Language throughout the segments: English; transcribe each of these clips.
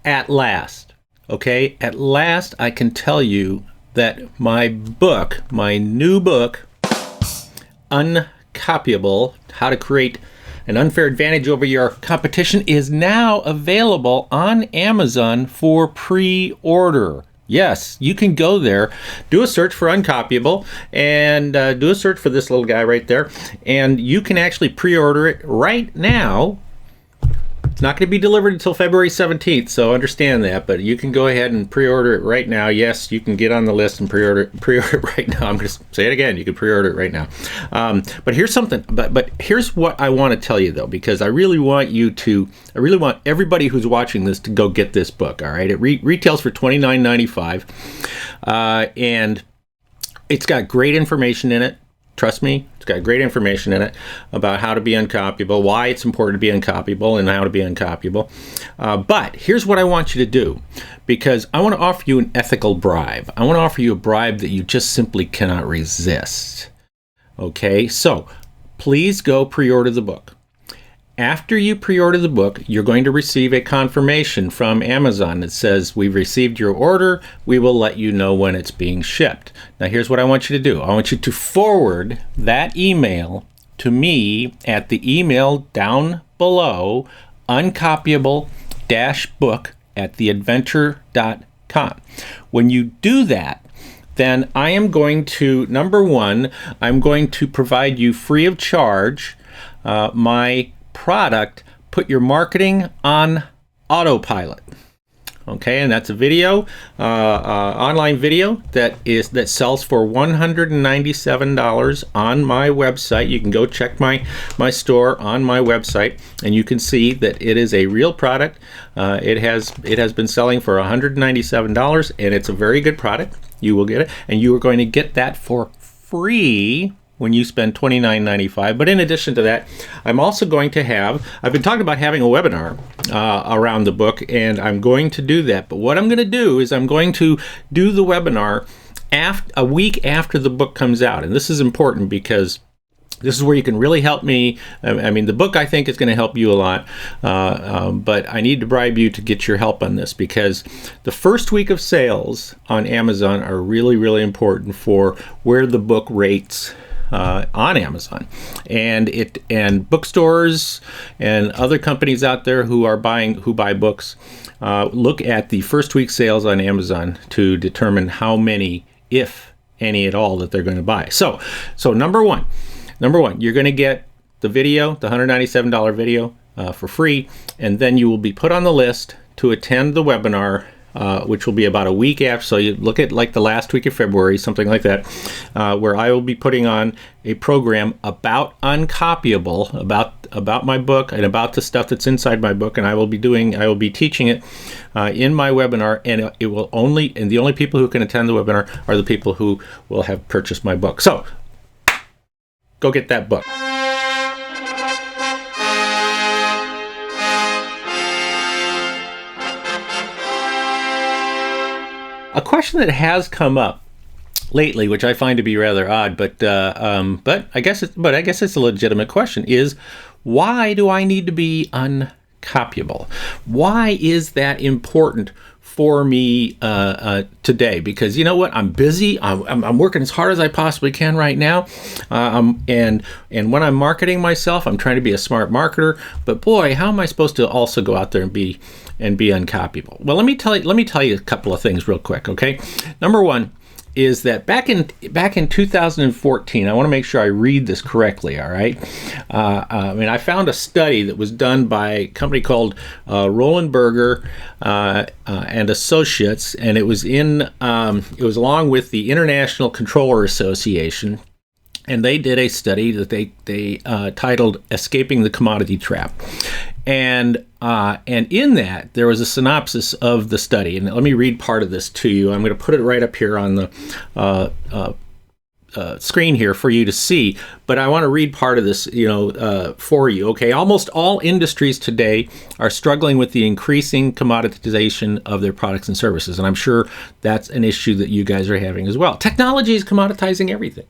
at last, okay, at last I can tell you that my book, my new book, Uncopyable, How to Create an Unfair Advantage Over Your Competition, is now available on Amazon for pre-order. Yes, you can go there, do a search for Uncopyable, and do a search for this little guy right there, and you can actually pre-order it right now. It's not going to be delivered until February 17th, so understand that, but you can go ahead and pre-order it right now. Yes, you can get on the list and pre-order it right now. I'm going to say it again. You can pre-order it right now. But here's something, but here's what I want to tell you, though, because I really want everybody who's watching this to go get this book, all right? It retails for $29.95, and it's got great information in it. Trust me, it's got great information in it about how to be uncopyable, why it's important to be uncopyable, and how to be uncopyable. But here's what I want you to do, because I want to offer you an ethical bribe. I want to offer you a bribe that you just simply cannot resist. Okay, so please go pre-order the book. After you pre-order the book, you're going to receive a confirmation from Amazon that says, we've received your order. We will let you know when it's being shipped. Now, here's what I want you to do. I want you to forward that email to me at the email down below, uncopyable-book@theadventure.com. When you do that, then I am going to, number one, I'm going to provide you free of charge my product, Put Your Marketing on Autopilot. Okay, and that's a video, online video that sells for $197 on my website. You can go check my store on my website, and you can see that it is a real product. It has been selling for $197, and it's a very good product. You will get it, and you are going to get that for free when you spend $29.95. But in addition to that, I'm also going to I've been talking about having a webinar around the book, and I'm going to do that. But what I'm going to do is I'm going to do the webinar a week after the book comes out. And this is important because this is where you can really help me. I mean, the book, I think, is going to help you a lot, but I need to bribe you to get your help on this, because the first week of sales on Amazon are really, really important for where the book rates on Amazon, and bookstores and other companies out there who buy books look at the first week sales on Amazon to determine how many, if any at all, that they're going to buy. So number one, you're going to get the video, the $197 video for free, and then you will be put on the list to attend the webinar, which will be about a week after. So you look at like the last week of February, something like that, where I will be putting on a program about Uncopyable, about my book and about the stuff that's inside my book, and I will be teaching it in my webinar, and the only people who can attend the webinar are the people who will have purchased my book. So go get that book. A question that has come up lately, which I find to be rather odd, but I guess it's a legitimate question, is why do I need to be uncopyable? Why is that important for me today? Because you know what, I'm busy. I'm working as hard as I possibly can right now, and when I'm marketing myself, I'm trying to be a smart marketer. But boy, how am I supposed to also go out there and be uncopyable? Well, let me tell you a couple of things real quick. Okay, number one is that back in 2014, I want to make sure I read this correctly. All right, I found a study that was done by a company called Roland Berger and Associates, and it was along with the International Controller Association, and they did a study that they titled "Escaping the Commodity Trap." And in that, there was a synopsis of the study. And let me read part of this to you. I'm going to put it right up here on the screen here for you to see. But I want to read part of this, for you. Okay, almost all industries today are struggling with the increasing commoditization of their products and services. And I'm sure that's an issue that you guys are having as well. Technology is commoditizing everything.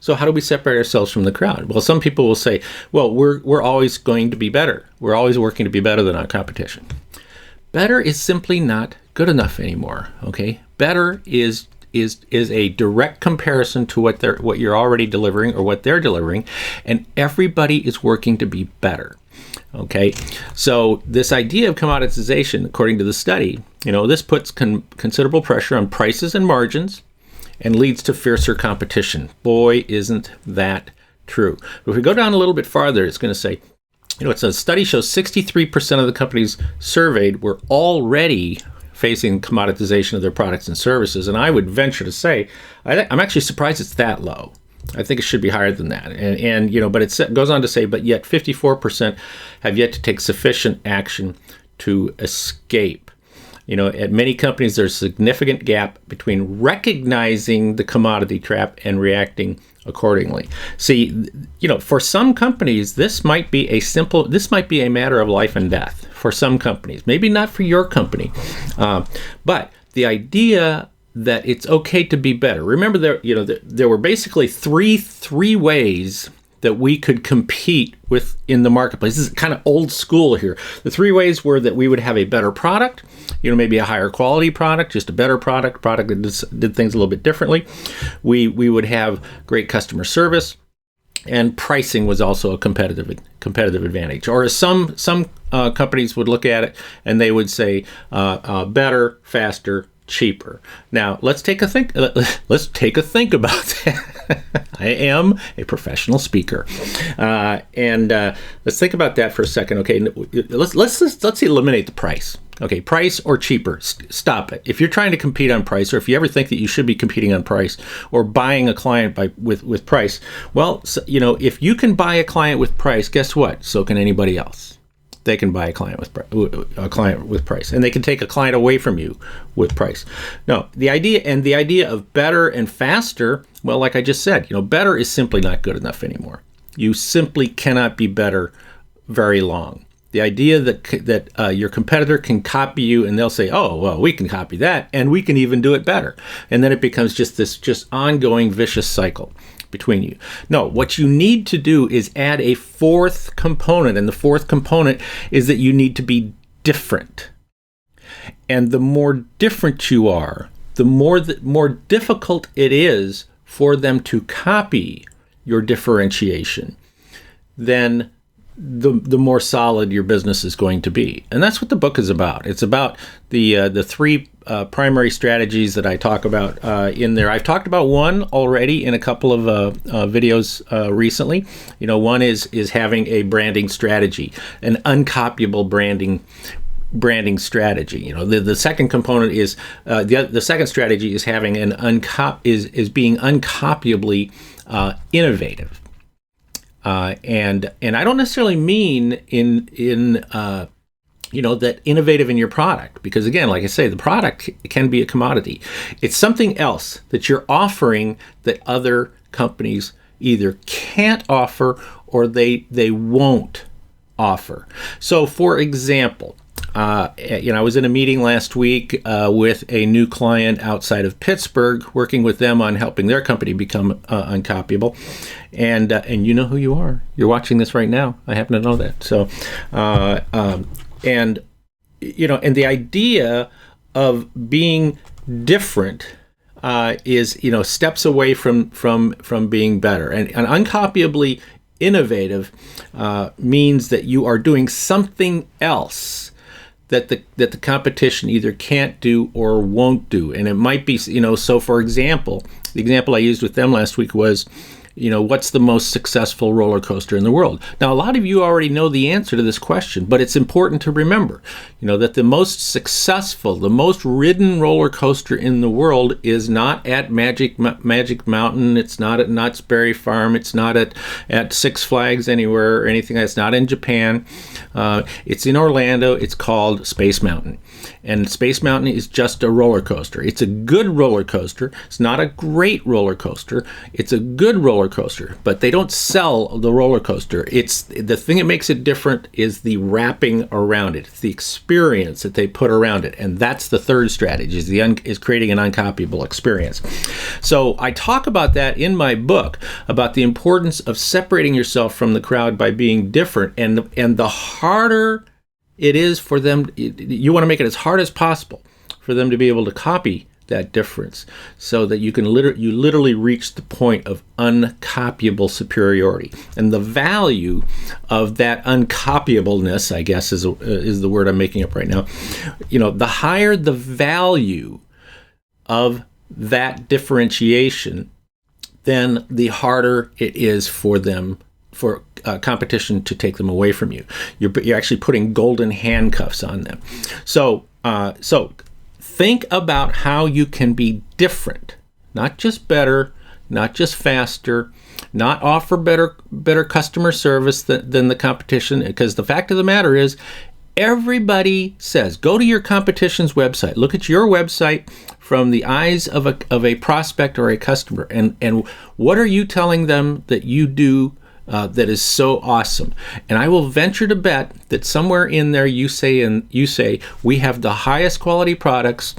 So how do we separate ourselves from the crowd? Well, some people will say, well, we're always going to be better. We're always working to be better than our competition. better is simply not good enough anymore. Okay, better is a direct comparison to what you're already delivering or what they're delivering, and everybody is working to be better. Okay, so this idea of commoditization, according to the study, this puts considerable pressure on prices and margins and leads to fiercer competition. Boy, isn't that true. But if we go down a little bit farther, it's going to say, it's a study shows 63% of the companies surveyed were already facing commoditization of their products and services. And I would venture to say, I'm actually surprised it's that low. I think it should be higher than that. But it goes on to say, but yet 54% have yet to take sufficient action to escape. At many companies, there's a significant gap between recognizing the commodity trap and reacting accordingly. See, for some companies, this might be a matter of life and death for some companies. Maybe not for your company, but the idea that it's okay to be better. Remember, there were basically three ways that we could compete with in the marketplace. This is kind of old school here. The three ways were that we would have a better product, maybe a higher quality product, just a better product that did things a little bit differently. We would have great customer service, and pricing was also a competitive advantage. Or as some companies would look at it, and they would say better, faster, cheaper. Now let's take a think about that. I am a professional speaker, and let's think about that for a second. Okay, let's eliminate the price. Okay, price or cheaper. Stop it. If you're trying to compete on price, or if you ever think that you should be competing on price or buying a client with price, well, if you can buy a client with price, guess what? So can anybody else. They can buy a client with price, and they can take a client away from you with price. No, the idea of better and faster, well, like I just said, better is simply not good enough anymore. You simply cannot be better very long. The idea that your competitor can copy you, and they'll say, oh, well, we can copy that, and we can even do it better. And then it becomes just ongoing vicious cycle between you. No, what you need to do is add a fourth component, and the fourth component is that you need to be different. And the more different you are, the more difficult it is for them to copy your differentiation, then the more solid your business is going to be. And that's what the book is about. It's about the three primary strategies that I talk about in there. I've talked about one already in a couple of videos recently. One is having a branding strategy, an uncopyable branding strategy. The second component is the second strategy is having is being uncopyably innovative. And I don't necessarily mean in that innovative in your product, because again, like I say, the product can be a commodity. It's something else that you're offering that other companies either can't offer or they won't offer. So, for example, I was in a meeting last week with a new client outside of Pittsburgh, working with them on helping their company become uncopyable. And you know who you are. You're watching this right now. I happen to know that. So, and the idea of being different is steps away from being better, and uncopyably innovative means that you are doing something else that the competition either can't do or won't do. And it might be, so for example, the example I used with them last week was, what's the most successful roller coaster in the world? Now, a lot of you already know the answer to this question, but it's important to remember, that the most successful, the most ridden roller coaster in the world is not at Magic Mountain. It's not at Knott's Berry Farm. It's not at Six Flags anywhere or anything. It's not in Japan. It's in Orlando. It's called Space Mountain. And Space Mountain is just a roller coaster. It's a good roller coaster. It's not a great roller coaster. It's a good roller coaster, but they don't sell the roller coaster. It's the thing that makes it different is the wrapping around it. It's the experience that they put around it, and that's the third strategy is creating an uncopyable experience. So I talk about that in my book, about the importance of separating yourself from the crowd by being different, and the harder it is for them. You want to make it as hard as possible for them to be able to copy that difference, so that you can literally reach the point of uncopyable superiority. And the value of that uncopyableness, I guess, is the word I'm making up right now. The higher the value of that differentiation, then the harder it is for competition to take them away from you. You're actually putting golden handcuffs on them. So think about how you can be different, not just better, not just faster, not offer better customer service than the competition. Because the fact of the matter is, everybody says, go to your competition's website, look at your website from the eyes of a prospect or a customer, and what are you telling them that you do that is so awesome? And I will venture to bet that somewhere in there you say we have the highest quality products,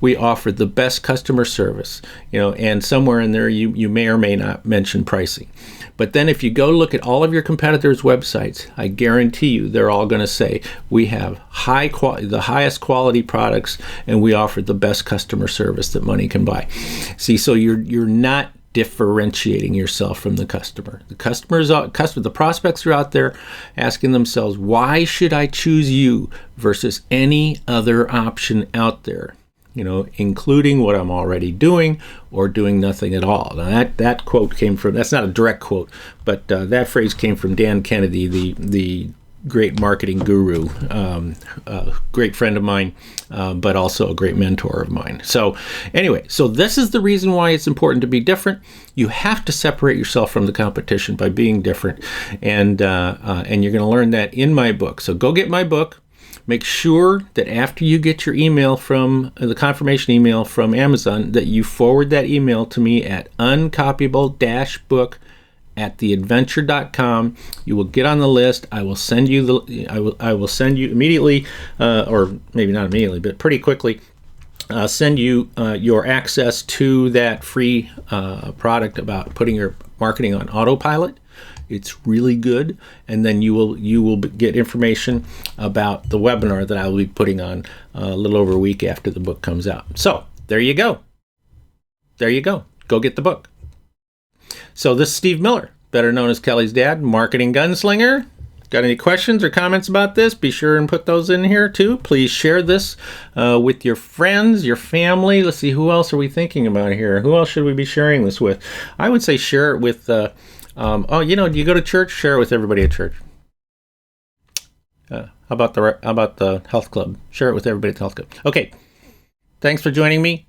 we offer the best customer service, and somewhere in there you may or may not mention pricing. But then if you go look at all of your competitors' websites, I guarantee you they're all going to say we have the highest quality products, and we offer the best customer service that money can buy. See, so you're not differentiating yourself from the customer. The prospects are out there asking themselves, why should I choose you versus any other option out there? Including what I'm already doing or doing nothing at all. Now that quote came from, that's not a direct quote, but that phrase came from Dan Kennedy, the great marketing guru, a great friend of mine, but also a great mentor of mine. So anyway, this is the reason why it's important to be different. You have to separate yourself from the competition by being different, and you're going to learn that in my book. So go get my book. Make sure that after you get your email from the confirmation email from Amazon, that you forward that email to me at uncopyable-book@theadventure.com. You will get on the list. I will send you I will send you immediately, or maybe not immediately, but pretty quickly. Send you your access to that free product about putting your marketing on autopilot. It's really good, and then you will get information about the webinar that I will be putting on a little over a week after the book comes out. So there you go. Go get the book. So this is Steve Miller, better known as Kelly's dad, marketing gunslinger. Got any questions or comments about this? Be sure and put those in here too. Please share this with your friends, your family. Let's see, who else are we thinking about here? Who else should we be sharing this with? I would say share it with do you go to church? Share it with everybody at church. How about the health club? Share it with everybody at the health club. Okay. Thanks for joining me.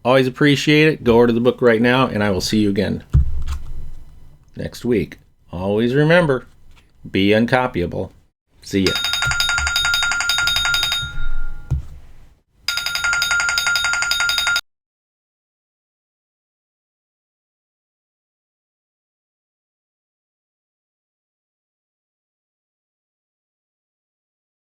Always appreciate it. Go order the book right now, and I will see you again next week. Always remember, be uncopyable. See ya.